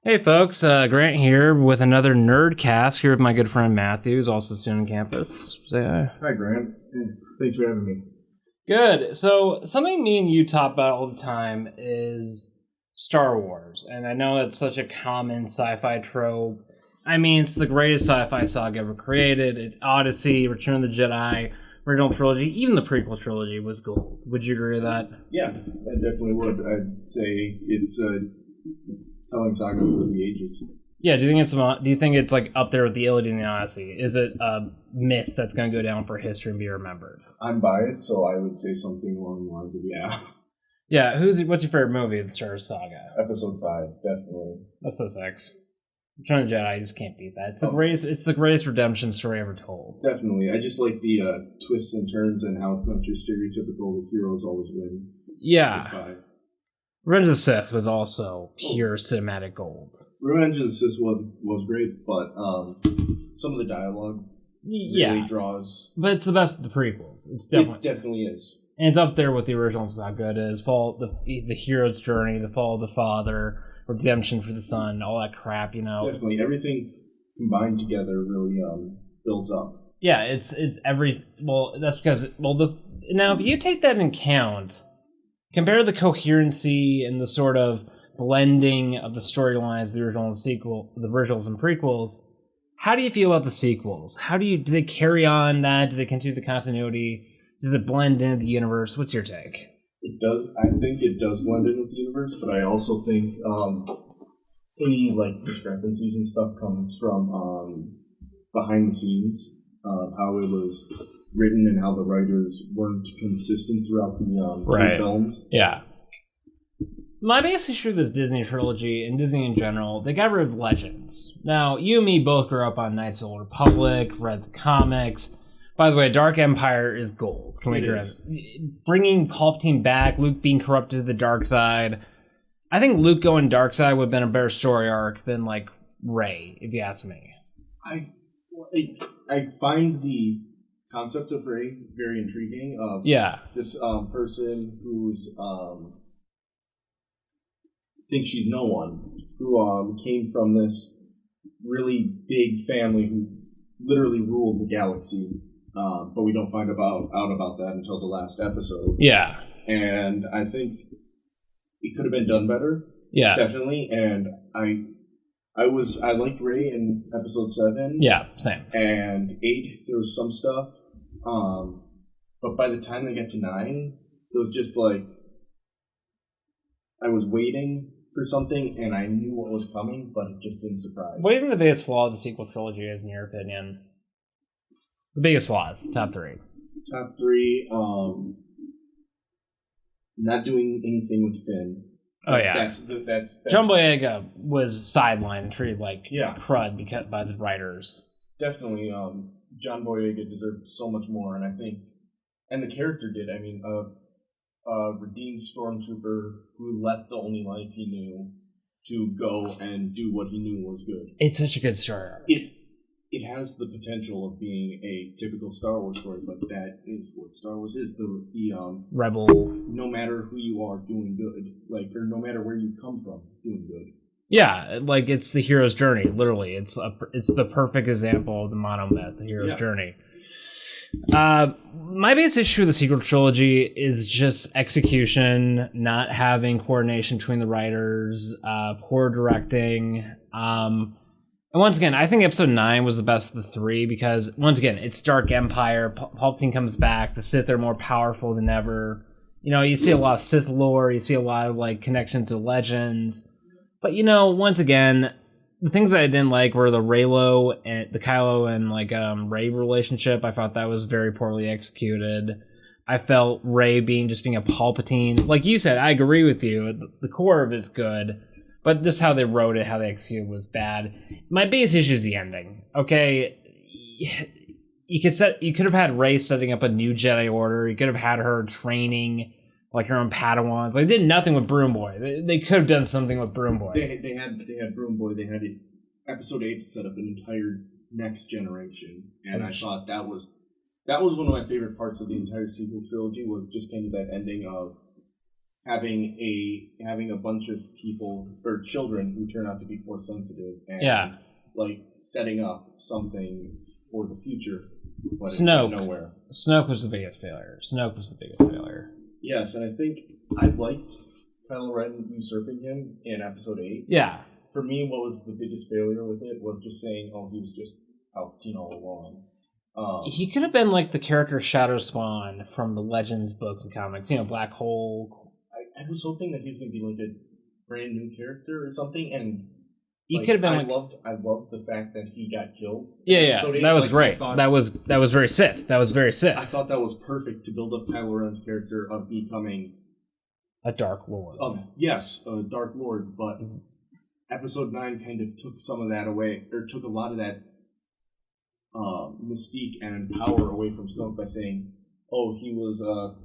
Hey folks, Grant here with another Nerdcast here with my good friend Matthew, who's also a student on campus. Say hi. Hi, Grant. Thanks for having me. Good. So something me and you talk about all the time is Star Wars, and I know that's such a common sci-fi trope. I mean, it's the greatest sci-fi saga ever created. It's Odyssey, Return of the Jedi, original trilogy, even the prequel trilogy was gold. Would you agree with that? Yeah, I definitely would. I'd say it's a telling saga for the ages. Yeah, do you think it's like up there with the Iliad and the Odyssey? Is it a myth that's going to go down for history and be remembered? I'm biased, so I would say something along the lines of Yeah, what's your favorite movie of the Star Wars saga? Episode 5, definitely. That's so six. Return of the Jedi, you just can't beat that. It's the greatest redemption story ever told. Definitely. I just like the twists and turns and how it's not just stereotypical, the heroes always win. Yeah. Revenge of the Sith was also pure cinematic gold. Revenge of the Sith was great, but some of the dialogue really draws. But it's the best of the prequels. It definitely is. And it's up there with the originals. How good it is. The hero's journey, the fall of the father, redemption for the son, all that crap. Definitely, everything combined together really builds up. Yeah, it's every. Well, that's because now if you take that into account. Compare the coherency and the sort of blending of the storylines, the original and sequel, the originals and prequels. How do you feel about the sequels? Do they carry on that? Do they continue the continuity? Does it blend into the universe? What's your take? It does. I think it does blend in with the universe, but I also think any discrepancies and stuff comes from behind the scenes, how it was written and how the writers weren't consistent throughout the two films. Yeah. My biggest issue with this Disney trilogy and Disney in general, they got rid of Legends. Now, you and me both grew up on Knights of the Old Republic, read the comics. By the way, Dark Empire is gold. Can we agree? Bringing Palpatine back, Luke being corrupted to the dark side. I think Luke going dark side would have been a better story arc than Rey, if you ask me. I find the concept of Rey very intriguing. This person who's thinks she's no one, who came from this really big family who literally ruled the galaxy, but we don't find out about that until the last episode. Yeah, and I think it could have been done better. Yeah, definitely. And I liked Rey in episode 7. Yeah, same. And 8, there was some stuff. But by the time they get to 9, it was just I was waiting for something and I knew what was coming, but it just didn't surprise. What do you think the biggest flaw of the sequel trilogy is, in your opinion? The biggest flaws, top 3. Top 3, not doing anything with Finn. Oh yeah, that's John Boyega was sidelined and treated like crud by the writers. Definitely, John Boyega deserved so much more, and I think, and the character did. I mean, a redeemed stormtrooper who left the only life he knew to go and do what he knew was good. It's such a good story arc. It has the potential of being a typical Star Wars story, but that is what Star Wars is. The rebel. No matter who you are, doing good. Or no matter where you come from, doing good. Yeah, it's the hero's journey. Literally, it's the perfect example of the monomyth, the hero's journey. My biggest issue with the sequel trilogy is just execution, not having coordination between the writers, poor directing. And once again, I think episode 9 was the best of the 3 because, once again, it's Dark Empire. Palpatine comes back. The Sith are more powerful than ever. You see a lot of Sith lore. You see a lot of connections to Legends. But once again, the things I didn't like were the Reylo and the Kylo and Rey relationship. I thought that was very poorly executed. I felt Rey being a Palpatine. Like you said, I agree with you. The core of it's good. But just how they wrote it, how they executed was bad. My biggest issue is the ending. Okay, you could have had Rey setting up a new Jedi Order. You could have had her training her own Padawans. They did nothing with Broom Boy. They could have done something with Broom Boy. They had Broom Boy. They had episode 8 set up an entire next generation, and I thought that was one of my favorite parts of the entire sequel trilogy. Was just kind of that ending of having a bunch of people or children who turn out to be force sensitive and like setting up something for the future. But nowhere. Snoke was the biggest failure. Yes, and I think I liked Kylo Ren usurping him in Episode 8. Yeah. For me, what was the biggest failure with it was just saying, "Oh, he was just Palpatine all along." He could have been like the character Shadow Spawn from the Legends books and comics. Black Hole. I was hoping that he was going to be like a brand new character or something, and he could have been. I loved the fact that he got killed. Yeah, that was great. That was very Sith. That was very Sith. I thought that was perfect to build up Kylo Ren's character of becoming a Dark Lord. Yes, a Dark Lord, but Episode 9 kind of took some of that away, or took a lot of that mystique and power away from Snoke by saying, "Oh, he was a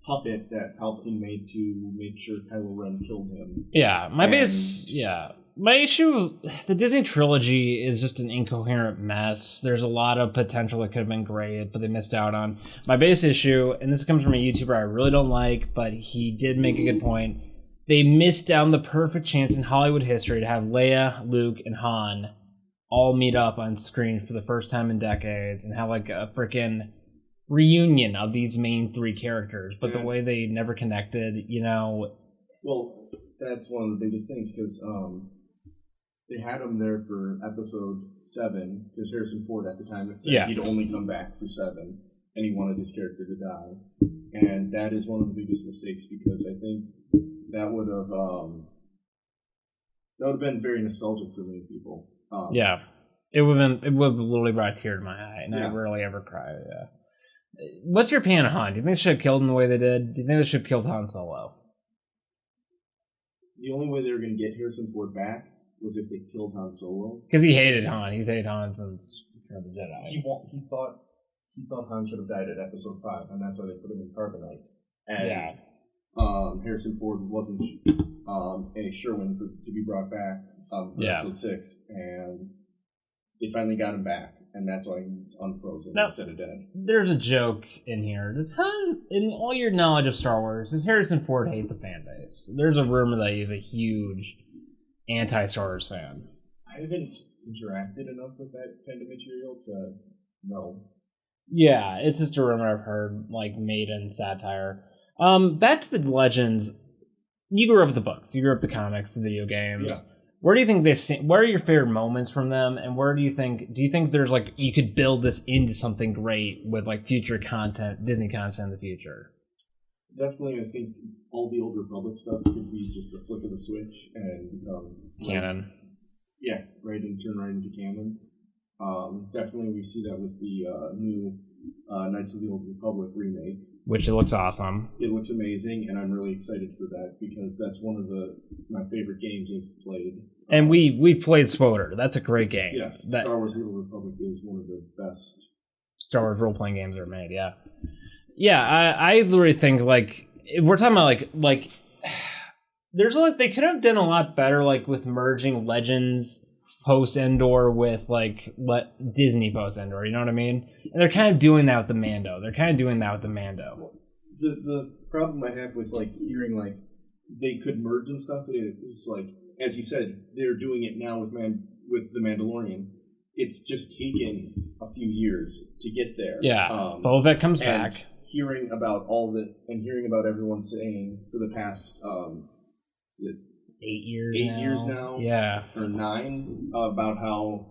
puppet that Palpatine made to make sure Kylo Ren killed him." Yeah, my issue, the Disney trilogy is just an incoherent mess. There's a lot of potential that could have been great, but they missed out on. My base issue, and this comes from a YouTuber I really don't like, but he did make a good point. They missed down the perfect chance in Hollywood history to have Leia, Luke, and Han all meet up on screen for the first time in decades and have like a freaking reunion of these main three characters. But the way they never connected, Well, that's one of the biggest things, because they had him there for Episode 7, because Harrison Ford at the time had said he'd only come back for 7, and he wanted his character to die. And that is one of the biggest mistakes, because I think that would have been very nostalgic for many people. It would have literally brought a tear to my eye, and I rarely ever cry. Yeah. What's your opinion on Han? Do you think they should have killed him the way they did? Do you think they should have killed Han Solo? The only way they were going to get Harrison Ford back was if they killed Han Solo. Because he hated Han. He's hated Han since Return of the Jedi. He thought Han should have died at Episode 5, and that's why they put him in Carbonite. And Harrison Ford wasn't a Sherwin to be brought back for Episode 6, and they finally got him back, and that's why he's unfrozen instead of dead. There's a joke in here. Does Han, in all your knowledge of Star Wars, does Harrison Ford hate the fan base? There's a rumor that he's a huge anti-Star Wars fan. I haven't interacted enough with that kind of material to know. Yeah, it's just a rumor I've heard, like, made in satire. Back to the Legends. You grew up with the books. You grew up with the comics, the video games. Yeah. Where do you think where are your favorite moments from them, and where do you think there's, like, you could build this into something great with, like, future content, Disney content in the future? Definitely, I think all the Old Republic stuff could be just a flick of the switch and become canon. Turn right into canon. Definitely, we see that with the new Knights of the Old Republic remake. Which it looks awesome. It looks amazing, and I'm really excited for that because that's one of my favorite games I've played. And we played SWOTR. That's a great game. Yes, Star Wars: The Old Republic is one of the best Star Wars role-playing games ever made. Yeah. I literally think, like, if we're talking about like there's they could have done a lot better, like, with merging Legends post-Endor with, like, Disney post-Endor, you know what I mean? And they're kind of doing that with the Mando. The problem I have with, like, hearing, like, they could merge and stuff is, like, as you said, they're doing it now with The Mandalorian. It's just taken a few years to get there. Yeah, Boba Fett comes back. Hearing about everyone saying for the past, 8 years now. Yeah. Or 9, about how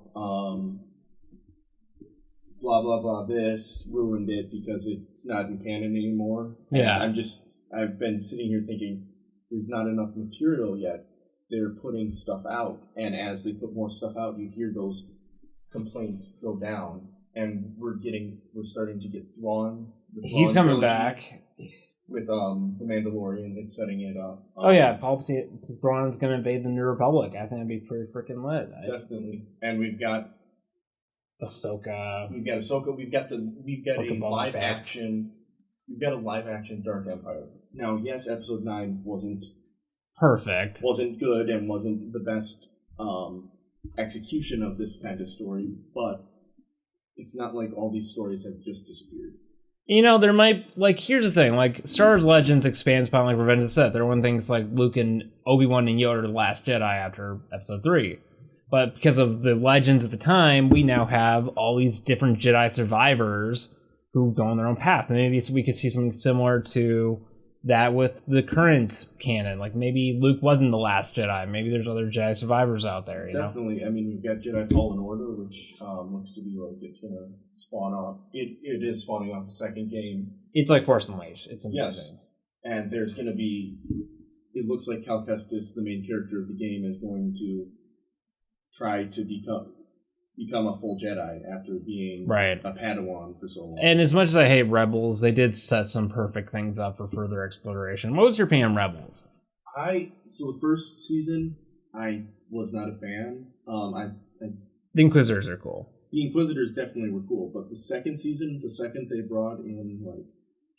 blah blah blah this ruined it because it's not in canon anymore. Yeah. And I've been sitting here thinking there's not enough material yet. They're putting stuff out, and as they put more stuff out, you hear those complaints go down, and we're starting to get Thrawn. He's coming back. With The Mandalorian, it's setting it up. Thrawn's going to invade the New Republic. I think it'd be pretty freaking lit. Definitely. And we've got Ahsoka. We've got a live action. We've got a live action Dark Empire. Now, yes, Episode 9 wasn't perfect, wasn't good, and wasn't the best execution of this kind of story, but it's not like all these stories have just disappeared. You know, there might, like, here's the thing, like, Star Wars Legends expands upon, like, Revenge of the Sith. Everyone thinks, like, Luke and Obi-Wan and Yoda are the last Jedi after Episode 3. But because of the Legends at the time, we now have all these different Jedi survivors who go on their own path. And maybe we could see something similar to that with the current canon. Like, maybe Luke wasn't the last Jedi. Maybe there's other Jedi survivors out there, you know? Definitely. I mean, you've got Jedi Fallen Order, which looks to be like it's going to spawn off. It is spawning off a second game. It's like Force Unleashed. It's amazing. Yes. And there's going to be... It looks like Cal Kestis, the main character of the game, is going to try to become a full Jedi after being a Padawan for so long. And as much as I hate Rebels, they did set some perfect things up for further exploration. What was your opinion on Rebels? So the first season, I was not a fan. The Inquisitors are cool. The Inquisitors definitely were cool, but the second season, the second they brought in like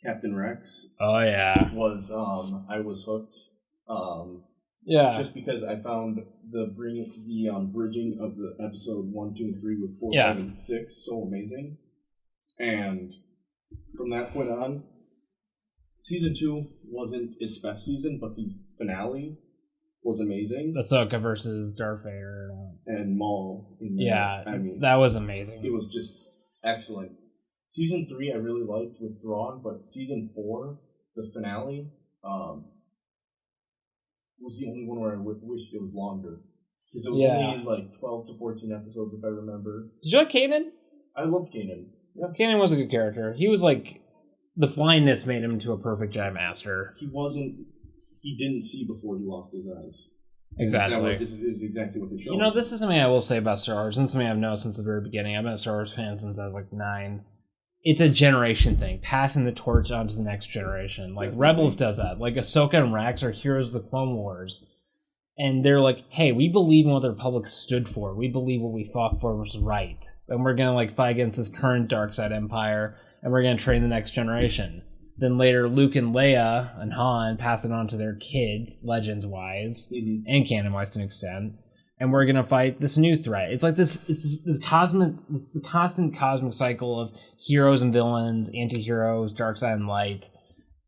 Captain Rex, oh yeah, was I was hooked. Yeah, just because I found the bridging of the episode 1, 2, and 3 with 4, 5, and 6 so amazing, and from that point on, season 2 wasn't its best season, but the finale was amazing. Ahsoka versus Darth Vader and Maul. I mean, that was amazing. It was just excellent. Season 3 I really liked with Thrawn, but season 4, the finale, was the only one where I wished it was longer. Because it was only like 12 to 14 episodes, if I remember. Did you like Kanan? I loved Kanan. Yeah. Kanan was a good character. He was like... The blindness made him into a perfect Jedi Master. He didn't see before he lost his eyes. Exactly. This is exactly what they showed. You know, this is something I will say about Star Wars, and something I've known since the very beginning. I've been a Star Wars fan since I was like 9. It's a generation thing, passing the torch on to the next generation. Like, Rebels does that. Like, Ahsoka and Rex are heroes of the Clone Wars. And they're like, hey, we believe in what the Republic stood for. We believe what we fought for was right. And we're going to, like, fight against this current dark side empire, and we're going to train the next generation. Then later, Luke and Leia and Han pass it on to their kids, Legends-wise, and canon-wise to an extent. And we're gonna fight this new threat. It's like this the constant cosmic cycle of heroes and villains, anti-heroes, dark side and light,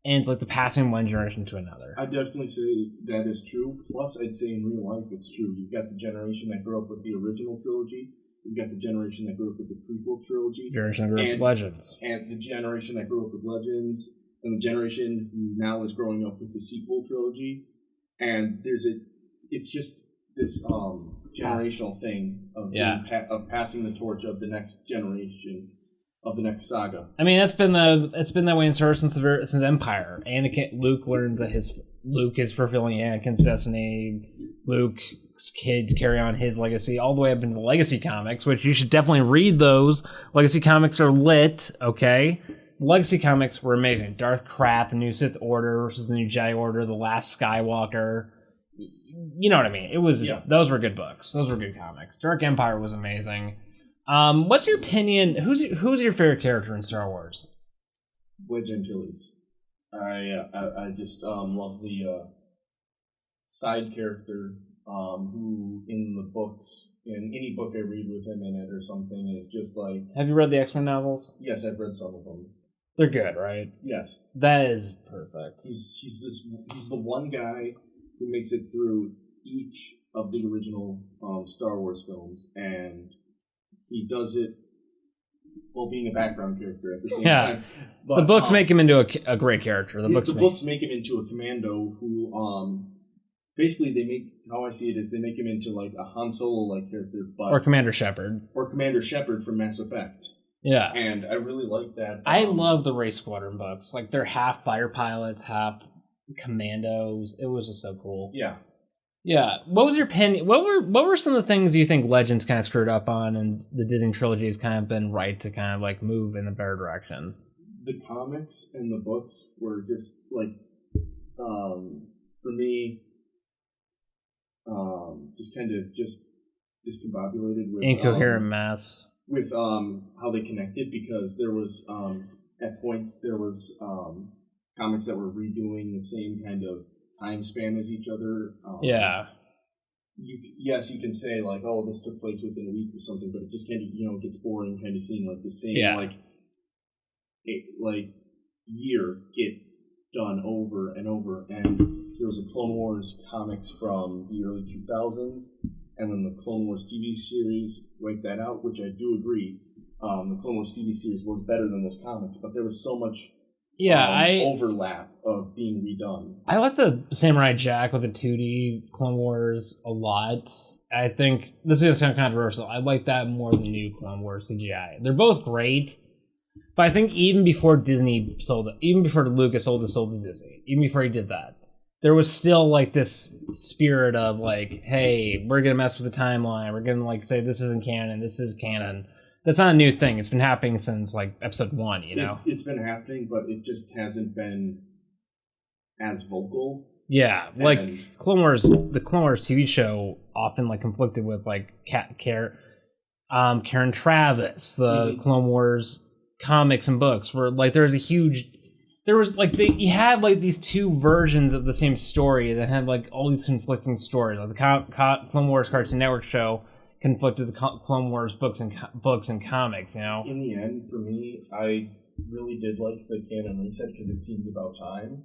and it's like the passing of one generation to another. I definitely say that is true. Plus, I'd say in real life it's true. You've got the generation that grew up with the original trilogy. You've got the generation that grew up with the prequel trilogy. Generation that grew up with Legends. And the generation that grew up with Legends, and the generation who now is growing up with the sequel trilogy. And it's just this generational thing of passing the torch of the next generation of the next saga. I mean, it's been that way in Star Wars since Empire. Luke learns that Luke is fulfilling Anakin's destiny. Luke's kids carry on his legacy all the way up into the Legacy comics, which you should definitely read those. Legacy comics are lit, okay? Legacy comics were amazing. Darth Krat, the new Sith Order versus the new Jedi Order, the Last Skywalker. You know what I mean? It was those were good books. Those were good comics. Dark Empire was amazing. What's your opinion? Who's your favorite character in Star Wars? Wedge Antilles. I just love the side character who in the books, in any book I read with him in it or something, is just like... Have you read the X-Men novels? Yes, I've read some of them. They're good, right? Yes. That is perfect. He's the one guy who makes it through each of the original Star Wars films, and he does it while being a background character at the same time. But, the books make him into a great character. The books make him into a commando who, basically how I see it is they make him into like a Han Solo-like character. Or Commander Shepard. Or Commander Shepard from Mass Effect. Yeah. And I really like that. I love the Race Squadron books. Like, they're half fighter pilots, half commandos. It was just so cool. Yeah. Yeah. What was your opinion? What were some of the things you think Legends kind of screwed up on, and the Disney trilogy has kind of been right to kind of like move in a better direction? The comics and the books were just like, for me, just kind of just discombobulated with incoherent mess with how they connected, because there was at points there was comics that were redoing the same kind of time span as each other. You can say like, oh, this took place within a week or something, but it just kind of gets boring, kind of seeing like the same like year get done over and over. And there was a Clone Wars comics from the early 2000s, and then the Clone Wars TV series wiped that out, which I do agree. The Clone Wars TV series was better than those comics, but there was so much overlap of being redone. I like the Samurai Jack with the 2D Clone Wars a lot. I think this is going to sound controversial. I like that more than the new Clone Wars CGI. They're both great, but I think even before Disney sold it, even before Lucas sold to Disney, even before he did that, there was still like this spirit of like, hey, we're going to mess with the timeline. We're going to like say this isn't canon, this is canon. That's not a new thing. It's been happening since like episode 1, you know? It's been happening, but it just hasn't been as vocal. Yeah, like the Clone Wars TV show often like conflicted with like Karen Traviss, the Clone Wars comics and books, where like you had like these two versions of the same story that had like all these conflicting stories. Like the Clone Wars Cartoon Network show conflicted the Clone Wars books and comics, you know? In the end, for me, I really did like the canon reset because it seemed about time.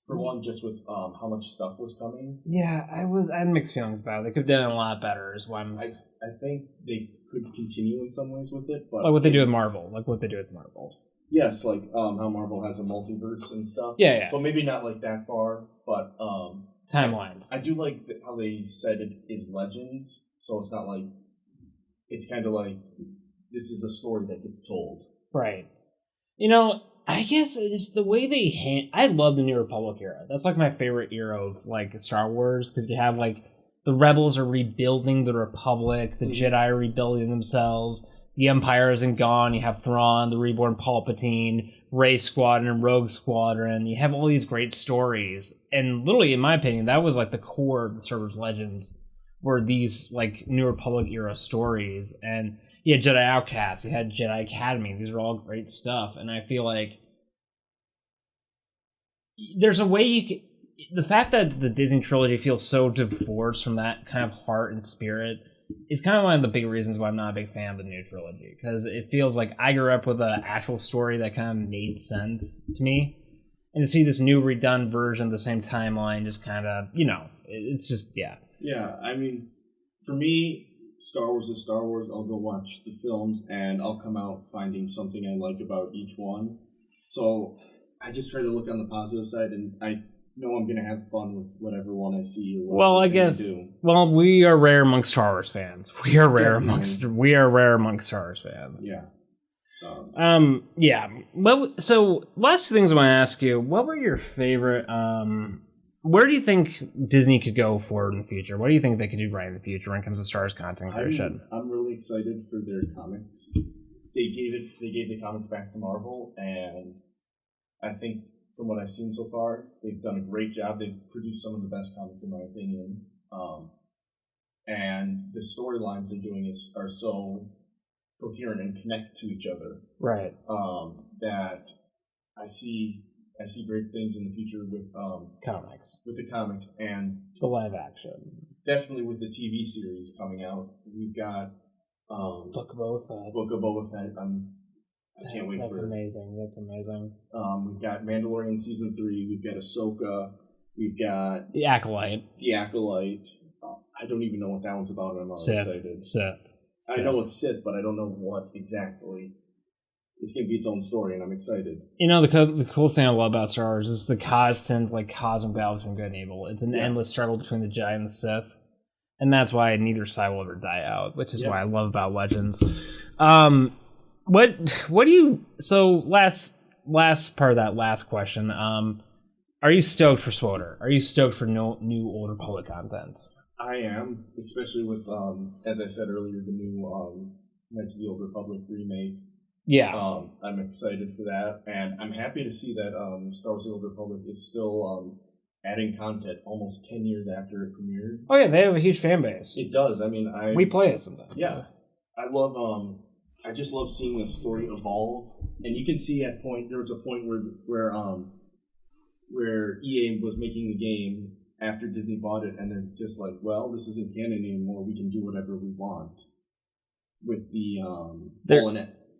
For one, just with how much stuff was coming. Yeah, I had mixed feelings about it. They could have done it a lot better, is why I think they could continue in some ways with it, but like what they do with Marvel. Yes, like how Marvel has a multiverse and stuff. Yeah. But maybe not like that far, but timelines. I do like how they said it is Legends. So it's not like, it's kind of like, this is a story that gets told. Right. You know, I guess it's the way they I love the New Republic era. That's like my favorite era of like Star Wars, because you have like the Rebels are rebuilding the Republic, the Jedi are rebuilding themselves, the Empire isn't gone, you have Thrawn, the reborn Palpatine, Rey Squadron, Rogue Squadron, you have all these great stories. And literally, in my opinion, that was like the core of the Star Wars Legends, were these like New Republic era stories. And you had Jedi Outcast, you had Jedi Academy. These are all great stuff. And I feel like there's a way you can, the fact that the Disney trilogy feels so divorced from that kind of heart and spirit is kind of one of the big reasons why I'm not a big fan of the new trilogy, because it feels like I grew up with an actual story that kind of made sense to me. And to see this new redone version of the same timeline just kind of, you know, it's just, yeah. Yeah, I mean, for me, Star Wars is Star Wars. I'll go watch the films, and I'll come out finding something I like about each one. So I just try to look on the positive side, and I know I'm going to have fun with whatever one I see. Or well, I guess. Well, we are rare amongst Star Wars fans. We are rare amongst Star Wars fans. Yeah. Yeah. Well, so last two things I want to ask you. What were your favorite? Where do you think Disney could go forward in the future? What do you think they could do right in the future when it comes to Star Wars content creation? I'm really excited for their comics. They gave the comics back to Marvel, and I think from what I've seen so far, they've done a great job. They've produced some of the best comics in my opinion. And the storylines they're doing are so coherent and connect to each other. Right. That I see great things in the future with comics. With the comics and the live action. Definitely with the TV series coming out. We've got Book of Boba Fett. I can't wait for it. That's amazing. We've got Mandalorian season 3. We've got Ahsoka. We've got The Acolyte. I don't even know what that one's about, and I'm excited. Sith. I know it's Sith, but I don't know what exactly. It's going to be its own story, and I'm excited. You know, the coolest thing I love about Star Wars is the constant cosmic battle between good and evil. It's an endless struggle between the Jedi and the Sith. And that's why neither side will ever die out, which is why I love about Legends. What do you... So, last part of that last question. Are you stoked for SWTOR? Are you stoked for new Old Republic content? I am, especially with, as I said earlier, the new Knights of the Old Republic remake. Yeah. I'm excited for that, and I'm happy to see that Star Wars: The Old Republic is still adding content almost 10 years after it premiered. Oh yeah, they have a huge fan base. It does. I mean, we play it sometimes. Yeah, I love. I just love seeing the story evolve, and you can see there was a point where EA was making the game after Disney bought it, and they're just like, well, this isn't canon anymore. We can do whatever we want with the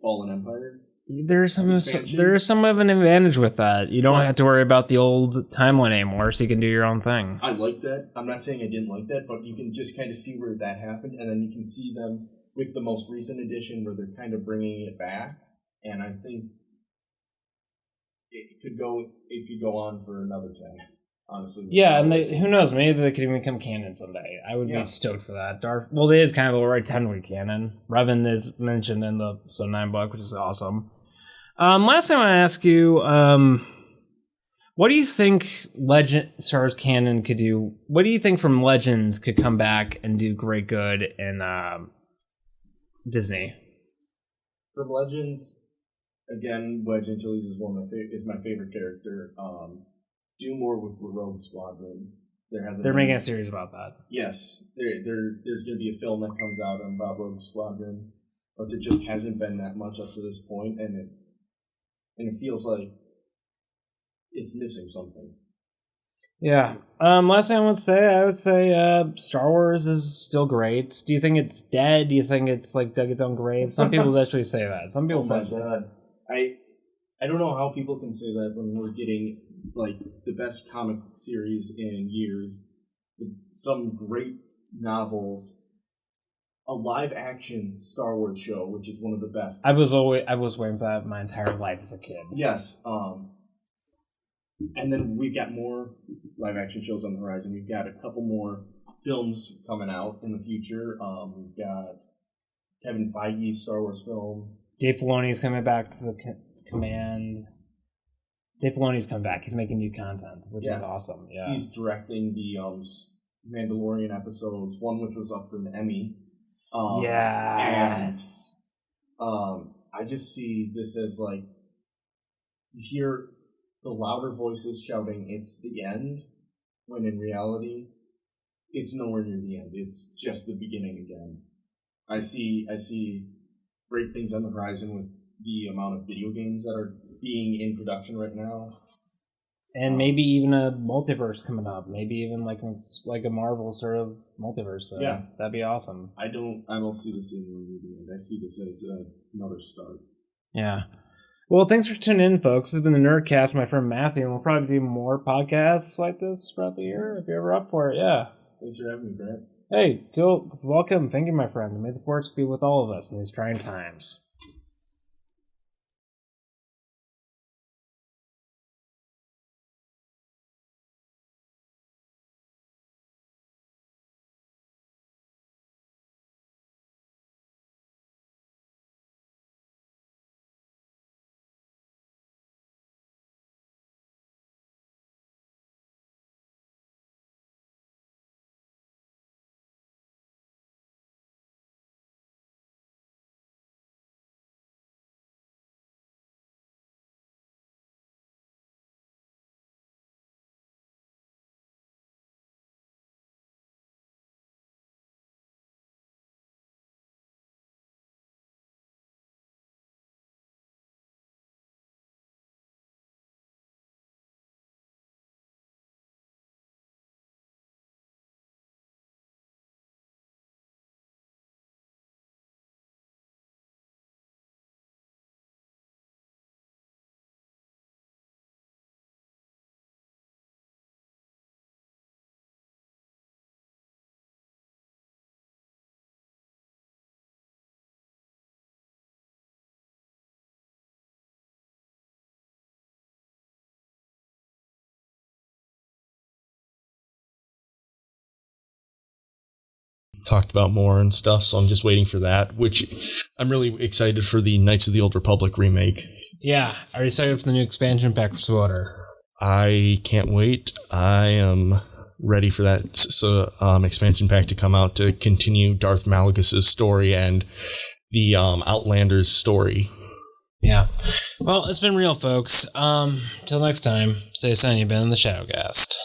Fallen Empire. There's some expansion. there's some of an advantage with that. You don't have to worry about the old timeline anymore, so you can do your own thing. I like that. I'm not saying I didn't like that, but you can just kind of see where that happened, and then you can see them with the most recent edition where they're kind of bringing it back, and I think it could go on for another 10. Honestly. Yeah, and who knows? Maybe they could even become canon someday. I would be stoked for that. Well, it is kind of already technically canon. Revan is mentioned in the episode 9 book, which is awesome. Last time I ask you, what do you think Star Wars canon could do? What do you think from Legends could come back and do great good in Disney? From Legends, again, Wedge Antilles is my favorite character. Do more with Rogue Squadron. They're making a series about that. Yes, there's going to be a film that comes out about Rogue Squadron, but there just hasn't been that much up to this point, and it feels like it's missing something. Yeah. Last thing I would say Star Wars is still great. Do you think it's dead? Do you think it's like dug its own grave? Some people actually say that. Some people say that. I don't know how people can say that when we're getting like the best comic series in years, some great novels, a live action Star Wars show, which is one of the best. I was waiting for that my entire life as a kid. Yes. And then we've got more live action shows on the horizon. We've got a couple more films coming out in the future. We've got Kevin Feige's Star Wars film. Dave Filoni's coming back to the command. Dave Filoni's coming back. He's making new content, which is awesome. Yeah, he's directing the Mandalorian episodes, one which was up for an Emmy. Yes. And, I just see this as like you hear the louder voices shouting, "It's the end," when in reality, it's nowhere near the end. It's just the beginning again. I see great things on the horizon with the amount of video games that are being in production right now, and maybe even a multiverse coming up. Maybe even like a Marvel sort of multiverse. So that'd be awesome. I don't see this anywhere near the end. I see this as another start. Yeah. Well, thanks for tuning in, folks. This has been the Nerdcast, my friend Matthew, and we'll probably do more podcasts like this throughout the year if you're ever up for it. Yeah. Thanks for having me, Brett. Hey, cool. Welcome. Thank you, my friend. May the force be with all of us in these trying times. Talked about more and stuff, so I'm just waiting for that, which I'm really excited for the Knights of the Old Republic remake. Yeah, are you excited for the new expansion pack for SWOTR? I can't wait. I am ready for that expansion pack to come out to continue Darth Malagus's story and the Outlanders story. Yeah. Well, it's been real, folks. Till next time, stay sunny. You've been in the Shadowcast.